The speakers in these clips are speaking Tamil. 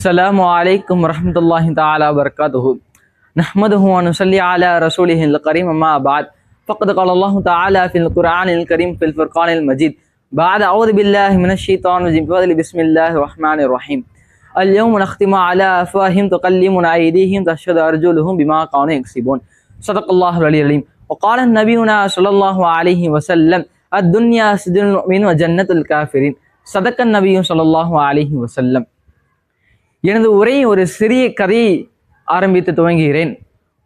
السلام عليكم ورحمة الله تعالى وبركاته. نحمده ونصلي على رسوله الكريم أما بعد فقد قال الله تعالى في القرآن الكريم في الفرقان المجيد بعد أعوذ بالله من الشيطان الرجيم بسم الله الرحمن الرحيم. اليوم نختم على أفواههم تكلمنا أيديهم تشهد أرجلهم بما كانوا يكسبون. صدق الله العلي العظيم. وقال النبينا صلى الله عليه وسلم الدنيا سجن المؤمن وجنة الكافرين. صدق النبي صلى الله عليه وسلم. எனது உரை ஒரு சிறிய கதையை ஆரம்பித்து துவங்குகிறேன்.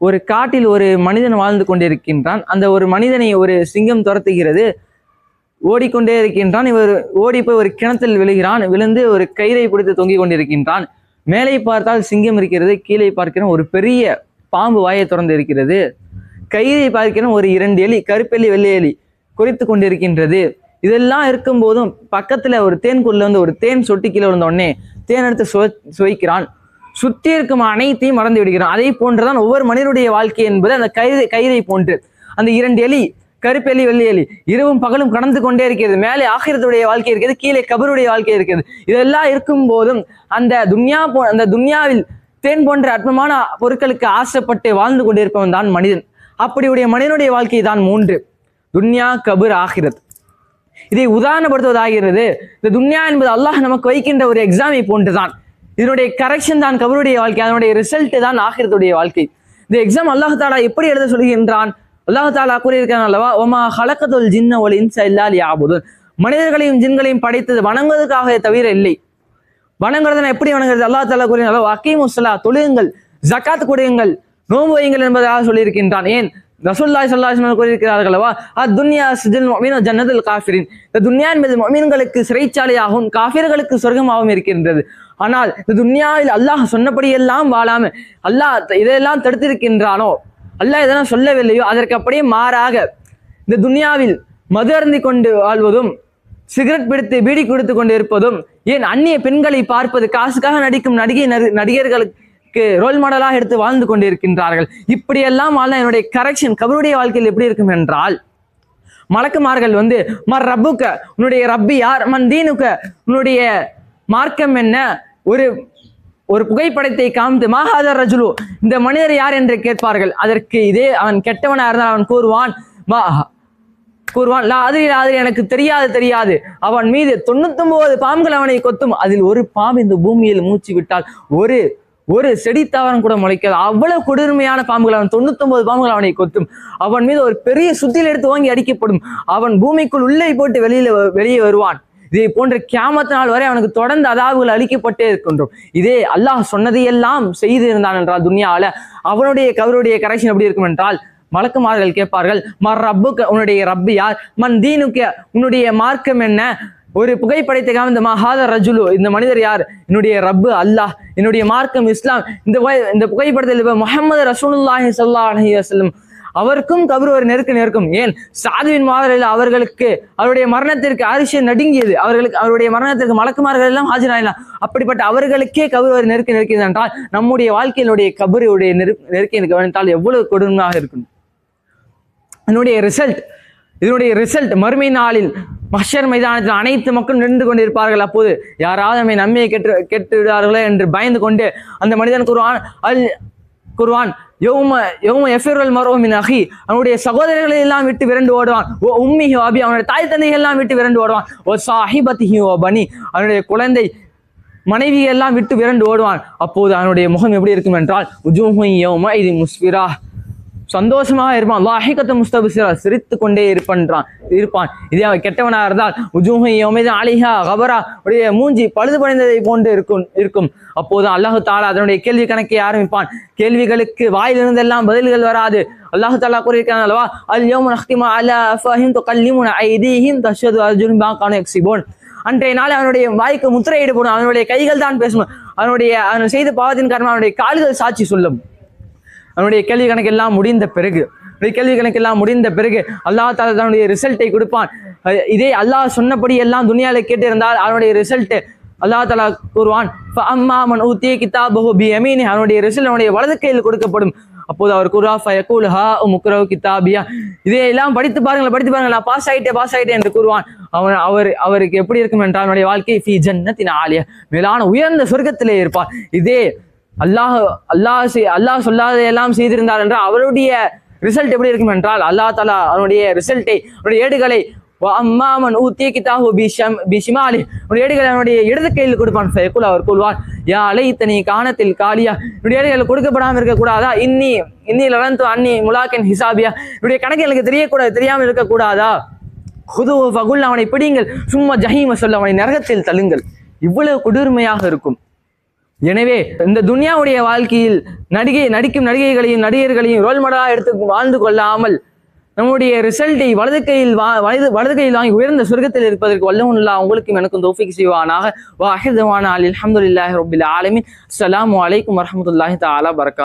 ஒரு காட்டில் ஒரு மனிதன் வாழ்ந்து கொண்டிருக்கின்றான். அந்த ஒரு மனிதனை ஒரு சிங்கம் துரத்துகிறது. ஓடிக்கொண்டே இருக்கின்றான். இவர் ஓடி போய் ஒரு கிணத்தில் விழுகிறான். விழுந்து ஒரு கயிறை பிடித்து தொங்கிக் கொண்டிருக்கின்றான். மேலே பார்த்தால் சிங்கம் இருக்கிறது. கீழே பார்க்கிறோம் ஒரு பெரிய பாம்பு வாயை திறந்து இருக்கிறது. கயிறை பார்க்கிறோம் ஒரு 2 எலி, கருப்பெலி வெள்ளை எலி குறித்து கொண்டிருக்கின்றது. இதெல்லாம் இருக்கும் போதும் பக்கத்துல ஒரு தேன்குள்ள வந்து ஒரு தேன் சொட்டி கீழே விழுந்த உடனே தேன் எடுத்து சுவைக்கிறான். சுற்றி இருக்கும் அனைத்தையும் மறந்து விடுகிறான். அதே போன்றுதான் ஒவ்வொரு மனிதனுடைய வாழ்க்கை என்பது அந்த கயிறை போன்று. அந்த 2 எலி, கருப்பெலி வெள்ளை எலி, இரவும் பகலும் கடந்து கொண்டே இருக்கிறது. மேலே ஆகிரத்துடைய வாழ்க்கை இருக்கிறது, கீழே கபருடைய வாழ்க்கை இருக்கிறது. இதெல்லாம் இருக்கும் போதும் அந்த துன்யாவில் தேன் போன்ற அற்பமான பொருட்களுக்கு ஆசைப்பட்டு வாழ்ந்து கொண்டிருப்பவன் தான் மனிதன். அப்படியுடைய மனிதனுடைய வாழ்க்கை தான் 3: துன்யா, கபர், ஆகிரத். இதை உதாரணப்படுத்துவதாகிறது. இந்த துன்யா என்பது அல்லாஹ் நமக்கு வைக்கின்ற ஒரு எக்ஸாமை போன்றுதான். இதனுடைய கரெக்ஷன் தான் கபருடைய வாழ்க்கை, அதனுடைய ரிசல்ட் தான் ஆகிரத்துடைய வாழ்க்கை. இந்த எக்ஸாம் அல்லாஹ் தாலா எப்படி எழுத சொல்கின்றான்? அல்லாஹ் தாலா கூறியிருக்கான் அல்லவா, ஒமா ஹலக்கத்துல் ஜின்ன வல் இன்ஸ இல்லா லியஅபுதுன். மனிதர்களையும் ஜின்களையும் படைத்தது வணங்குவதற்காக தவிர இல்லை. வணங்குறதுனா எப்படி வணங்குறது? அல்லாஹ் தாலா கூறினான், அகீமுஸ்ஸலா, தொழுகுங்கள், ஜகாத் கொடுங்கள், நோன்பு வையுங்கள் என்பதாக சொல்லியிருக்கின்றான். ஏன்? ரசூலுல்லாஹி ஸல்லல்லாஹு அலைஹி வஸல்லம் கூறியிருக்கிறார்கள் அல்லவா, அத்-துன்யா சிஜ்னுல் முஃமின் வ ஜன்னத்துல் காஃபிரின். இந்த துன்யா என்பது முஃமின்களுக்கு சிறைச்சாலையாகவும் காஃபிர்களுக்கு சொர்க்கமாகவும் இருக்கின்றது. ஆனால் இந்த துன்யாவில் அல்லாஹ் சொன்னபடி எல்லாம் வாழாம அல்லாஹ் இதெல்லாம் தடுத்திருக்கின்றானோ, அல்லாஹ் எதெல்லாம் சொல்லவில்லையோ அதற்கு அப்படியே மாறாக இந்த துன்யாவில் மது அருந்தி கொண்டு வாழ்வதும், சிகரெட் பிடித்து பீடி கொடுத்து கொண்டு இருப்பதும், ஏன் அந்நிய பெண்களை பார்ப்பது, காசுக்காக நடிக்கும் நடிகர்களுக்கு ரோல் மாடலாக எடுத்து வாழ்ந்து கொண்டிருக்கின்றார்கள். இப்படியெல்லாம் வாழ்ந்த என்னுடைய கரெக்ஷன் கபருடைய வாழ்க்கையில் எப்படி இருக்கும் என்றால், மலக்குமார்கள் வந்து மர் ரப்புக்க, உன்னுடைய ரப்பி யார், மன் தீனுக்க, உன்னுடைய மார்க்கம் என்ன, ஒரு புகைப்படத்தை காமித்து மாஹாதர் ரஜுலு, இந்த மனிதர் யார் என்று கேட்பார்கள். அதற்கு இதே அவன் கெட்டவனா இருந்தால் அவன் கூறுவான் லா அதிரி எனக்கு தெரியாது. அவன் மீது 99 பாம்புகள் அவனை கொத்தும். அதில் ஒரு பாம்பு இந்த பூமியில் மூச்சு விட்டால் ஒரு செடி தாவரம் கூட முளைக்காது. அவ்வளவு கொடுமையான பாம்புகள். அவன் 99 பாம்புகள் அவனை கொத்தும். அவன் மீது ஒரு பெரிய சுத்தியில் எடுத்து வாங்கி அடிக்கப்படும். அவன் பூமிக்குள் உள்ளே போட்டு வெளியே வருவான். இதை போன்ற கியாமத் நாள் வரை அவனுக்கு தொடர்ந்து அதாவுகள் அளிக்கப்பட்டே இருக்கின்றோம். இதே அல்லாஹ் சொன்னதையெல்லாம் செய்து இருந்தான் என்றால் துன்யாவில் அவனுடைய கவருடைய கரெக்ஷன் எப்படி இருக்கும் என்றால், மலக்குமார்கள் கேட்பார்கள், மர் ரப்புக்க, உன்னுடைய ரப்பு யார், மன் தீனுக்க, உன்னுடைய மார்க்கம் என்ன, ஒரு புகைப்படத்தை காமிந்த மஹாதர் ரஜுலு, இந்த மனிதர் யார், என்னுடைய ரப்பு அல்லாஹ், என்னுடைய மார்க்கம் இஸ்லாம். இந்த புகைப்படத்தில் முஹம்மது ரசூலுல்லாஹி ஸல்லல்லாஹு அலைஹி வஸல்லம் அவருக்கும் கபர் ஒரு நெருக்கம். ஏன்? சாதுவின் மாதிரி அவர்களுக்கு அவருடைய மரணத்திற்கு அரிசி நடுங்கியது. அவருடைய மரணத்திற்கு மலக்குமார்கள் எல்லாம் ஆஜராகலாம். அப்படிப்பட்ட அவர்களுக்கே கபர் ஒரு நெருக்கிறது என்றால், நம்முடைய வாழ்க்கையினுடைய கபருடைய நெருக்கி கவனித்தால் எவ்வளவு கொடுமையாக இருக்கும். இதனுடைய ரிசல்ட் மறுமை நாளில் மஹ்ஷர் மைதானத்தில் அனைத்து மக்களும் நின்று கொண்டிருப்பார்கள். அப்போது யாராவது நம்மை நன்மையை கெட்டு விடுவார்களோ என்று பயந்து கொண்டு அந்த மனிதன் கூறுவான் யௌம யஃபிருல் மர்உ மின் அஹி, அவனுடைய சகோதரர்களை எல்லாம் விட்டு விரண்டு ஓடுவான். ஓ உம்மிஹி அபி, அவனுடைய தாய் தந்தைகள் எல்லாம் விட்டு விரண்டு ஓடுவான். ஓ சாஹிபத்திஹி ஓ பனி, அவனுடைய குழந்தை மனைவி எல்லாம் விட்டு விரண்டு ஓடுவான். அப்போது அவனுடைய முகம் எப்படி இருக்கும் என்றால், உஜூஹு யௌம இது முஸ்பிரா, சந்தோஷமாக இருப்பான். லாஹிகத்து முஸ்தபிஸிரா, சிரித்து கொண்டே இருப்பான். இதே அவன் கெட்டவனாக இருந்தால் உஜூஹு யௌமஇதின் அலைஹா கபரா, உடைய மூஞ்சி பழுது படைந்ததை போன்று இருக்கும். அப்போது அல்லாஹு தாலா அதனுடைய கேள்வி கணக்கை ஆரம்பிப்பான். கேள்விகளுக்கு வாயிலிருந்தெல்லாம் பதில்கள் வராது. அல்லாஹு தாலா கூறியிருக்கிறான் அல்லவா, அல் யௌம நஹ்திமு அலா அஃப்வாஹிஹிம் துகல்லிமுனா ஐதீஹிம் தஷ்ஹது அர்ஜுலுஹும் பிமா கானூ யக்ஸிபூன். அன்றைய நாள் அவனுடைய வாய்க்கு முத்திரையிடப்படும். அவனுடைய கைகள் தான் பேசும். அவன் செய்த பாவத்தின் காரணமாக அவனுடைய கால்கள் சாட்சி சொல்லும். அவனுடைய கேள்வி கணக்கெல்லாம் முடிந்த பிறகு அல்லாஹ் தாலா தன்னுடைய ரிசல்ட்டை கொடுப்பான். இதே அல்லாஹ் சொன்னபடி எல்லாம் துனியால கேட்டு இருந்தால் அவனுடைய ரிசல்ட் அல்லாஹ் தாலா கூறுவான், அம்மா மன் ஊத்திய கிதாபஹு பியமீனிஹி, அவனுடைய ரிசல்ட் அவனுடைய வலது கையில் கொடுக்கப்படும். அப்போது அவர் கூறுவா ஃபயக்கூல் ஹா முக்ரவு கிதாபியா, இதையெல்லாம் படித்து பாருங்கள், நான் பாஸ் ஆயிட்டேன் என்று கூறுவான். அவருக்கு எப்படி இருக்கும் என்றால் அவனுடைய வாழ்க்கை ஃபி ஜன்னத்தின் ஆலியா, மேலான உயர்ந்த சொர்க்கத்திலே இருப்பார். இதே அல்லாஹ் சொல்லாதையெல்லாம் செய்திருந்தார் என்றால் அவருடைய ரிசல்ட் எப்படி இருக்கும் என்றால் அல்லாஹ் தஆலா அவனுடைய ரிசல்ட்டை, அவனுடைய ஏடுகளை அம்மாமன் ஊத்திய கிதாஹு பிஷிமாலி, அவனுடைய ஏடுகளை அவனுடைய இடது கையில் கொடுப்பான். ஃபயக்கூல், அவர் கூறுவார் யா லைத்தனி கானத்தில் காலியா, என்னுடைய ஏடுகள் கொடுக்கப்படாமல் இருக்கக்கூடாதா, இன்னி லரந்து அன்னி முலாக்கின் ஹிசாபியா, என்னுடைய கணக்கு எனக்கு தெரியாமல் இருக்கக்கூடாதா, ஹுது ஃபகுல், அவனை பிடிங்கள், சும்மா ஜஹீம சொல்ல, அவனை நரகத்தில் தள்ளுங்கள். இவ்வளவு கொடூர்மையாக இருக்கும். எனவே இந்த துன்யாவுடைய வாழ்க்கையில் நடிக்கும் நடிகர்களையும் ரோல் மாடலாக எடுத்து வாழ்ந்து கொள்ளாமல் நம்முடைய ரிசல்ட்டை வலது கையில் வாங்கி உயர்ந்த சொர்க்கத்தில் இருப்பதற்கு வல்லவனுல்லாஹ் உங்களுக்கும் எனக்கும் தௌஃபீக் செய்வானாக. வ ஆஹிரு தஅவானா அல்ஹம்துலில்லாஹி ரப்பில் ஆலமீன். அஸ்ஸலாமு அலைக்கும் வரஹ்மத்துல்லாஹி தஆலா வபரகாத்துஹு.